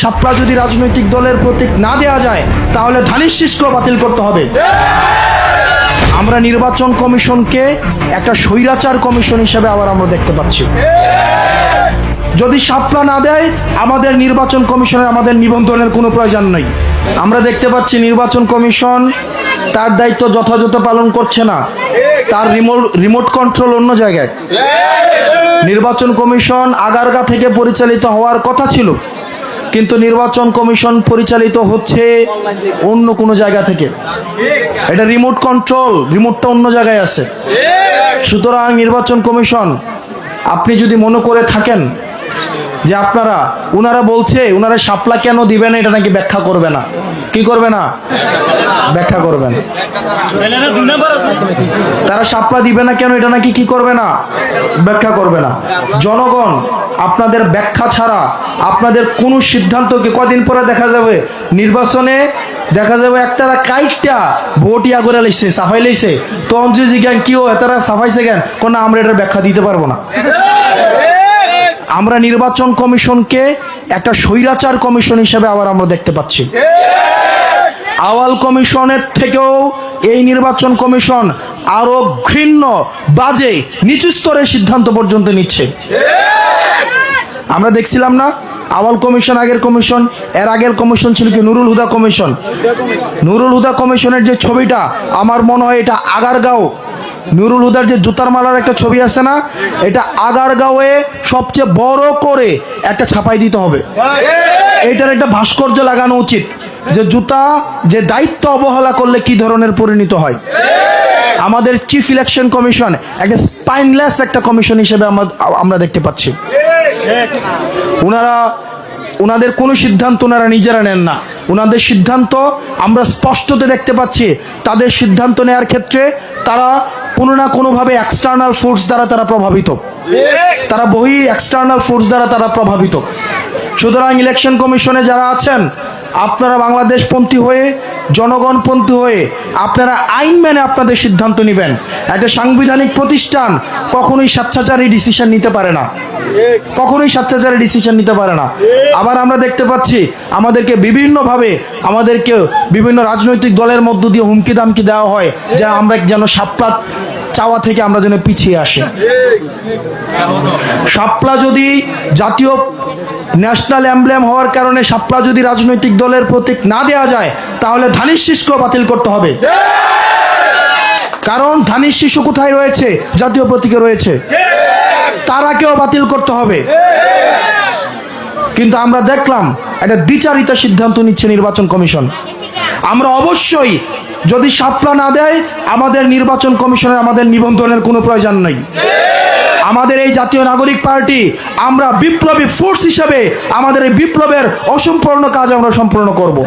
শাপলা যদি রাজনৈতিক দলের প্রতীক না দেওয়া যায় তাহলে ধানের শীষকেও বাতিল করতে হবে। আমরা নির্বাচন কমিশনকে একটা স্বৈরাচার কমিশন হিসেবে আবার আমরা দেখতে পাচ্ছি। যদি শাপলা না দেয় আমাদের নির্বাচন কমিশনের আমাদের নিবন্ধনের কোনো প্রয়োজন নেই। আমরা দেখতে পাচ্ছি নির্বাচন কমিশন তার দায়িত্ব যথাযথ পালন করছে না, তার রিমোট কন্ট্রোল অন্য জায়গায়। নির্বাচন কমিশন আগারগা থেকে পরিচালিত হওয়ার কথা ছিল, কিন্তু নির্বাচন কমিশন পরিচালিত হচ্ছে অন্য কোনো জায়গা থেকে। এটা রিমোট কন্ট্রোল, রিমোটটা অন্য জায়গায় আছে। সুতরাং নির্বাচন কমিশন, আপনি যদি মনে করে থাকেন যে ওনারা বলছে ওনারা শাপলা কেন দিবে না, এটা নাকি ব্যাখ্যা করবে না, কি করবে না, ব্যাখ্যা করবে না। তারা শাপলা দিবে না কেন, এটা নাকি কি করবে না, ব্যাখ্যা করবে না। জনগণ আপনাদের ব্যাখ্যা ছাড়া আপনাদের কোনো সিদ্ধান্তকে কদিন পরে দেখা যাবে নির্বাচনে দেখা যাবে একটারা কাইটটা ভোট ইয়া করে লাইছে, সাফাই লাইছে, তো অঞ্জলি জ্ঞান কি ও এতারা সাফাইছে জ্ঞান কোন, আমরা এটার ব্যাখ্যা দিতে পারবো না। আমরা নির্বাচন কমিশনকে একটা স্বৈরাচার কমিশন হিসেবে আবার আমরা দেখতে পাচ্ছি। আওয়াল কমিশনের থেকেও এই নির্বাচন কমিশন আরো ঘৃণ্য, বাজে, নিচু স্তরের সিদ্ধান্ত পর্যন্ত নিচ্ছে। আমরা দেখছিলাম না আওয়াল কমিশন, আগের কমিশন, এর আগের কমিশন ছিল কি নুরুল হুদা কমিশন। নুরুল হুদা কমিশনের যে ছবিটা, আমার মনে হয় এটা আগারগাঁও, নুরুল হুদার যে জুতার মালার একটা ছবি আছে না, এটা আগারগাঁওয়ে সবচেয়ে বড় করে একটা ছাপাই দিতে হবে। এটার একটা ভাস্কর্য লাগানো উচিত যে জুতা যে দায়িত্ব অবহেলা করলে কি ধরনের পরিণত হয়। আমাদের চিফ ইলেকশন কমিশন একটা স্পাইনলেস একটা কমিশন হিসেবে আমরা দেখতে পাচ্ছি। ওনাদের কোনো সিদ্ধান্ত ওনারা নিজেরা নেন না। ওনাদের সিদ্ধান্ত আমরা স্পষ্টতে দেখতে পাচ্ছি, তাদের সিদ্ধান্ত নেওয়ার ক্ষেত্রে তারা কোনো না কোনোভাবে এক্সটার্নাল ফোর্স দ্বারা তারা প্রভাবিত, তারা বহি এক্সটার্নাল ফোর্স দ্বারা তারা প্রভাবিত। সুতরাং ইলেকশন কমিশনে যারা আছেন, আপনারা বাংলাদেশপন্থী হয়ে, জনগণপন্থী হয়ে আপনারা আইন মেনে আপনাদের সিদ্ধান্ত নেবেন। একটা সাংবিধানিক প্রতিষ্ঠান কখনোই স্বেচ্ছাচারী ডিসিশন নিতে পারে না, কখনোই স্বেচ্ছাচারী ডিসিশন নিতে পারে না। আবার আমরা দেখতে পাচ্ছি আমাদেরকে বিভিন্ন রাজনৈতিক দলের মধ্য দিয়ে হুমকি দামকি দেওয়া হয় যে আমরা যেন শাপলা চাওয়া থেকে আমরা যেন পিছিয়ে আসি। শাপলা যদি জাতীয় ন্যাশনাল এমব্লেম হওয়ার কারণে শাপলা যদি রাজনৈতিক দলের প্রতীক না দেওয়া যায় তাহলে ধানের শীষকেও বাতিল করতে হবে। কারণ ধানের শীষ কোথায় রয়েছে, জাতীয় প্রতীকে রয়েছে, তারাকেও বাতিল করতে হবে। কিন্তু আমরা দেখলাম একটা দ্বিচারিতা সিদ্ধান্ত নিচ্ছে নির্বাচন কমিশন। আমরা অবশ্যই, যদি শাপলা না দেয় আমাদের নির্বাচন কমিশনের আমাদের নিবন্ধনের কোনো প্রয়োজন নেই। আমাদের এই জাতীয় নাগরিক পার্টি, আমরা বিপ্লবী ফোর্স হিসেবে আমাদের এই বিপ্লবের অসম্পূর্ণ কাজ আমরা সম্পূর্ণ করব।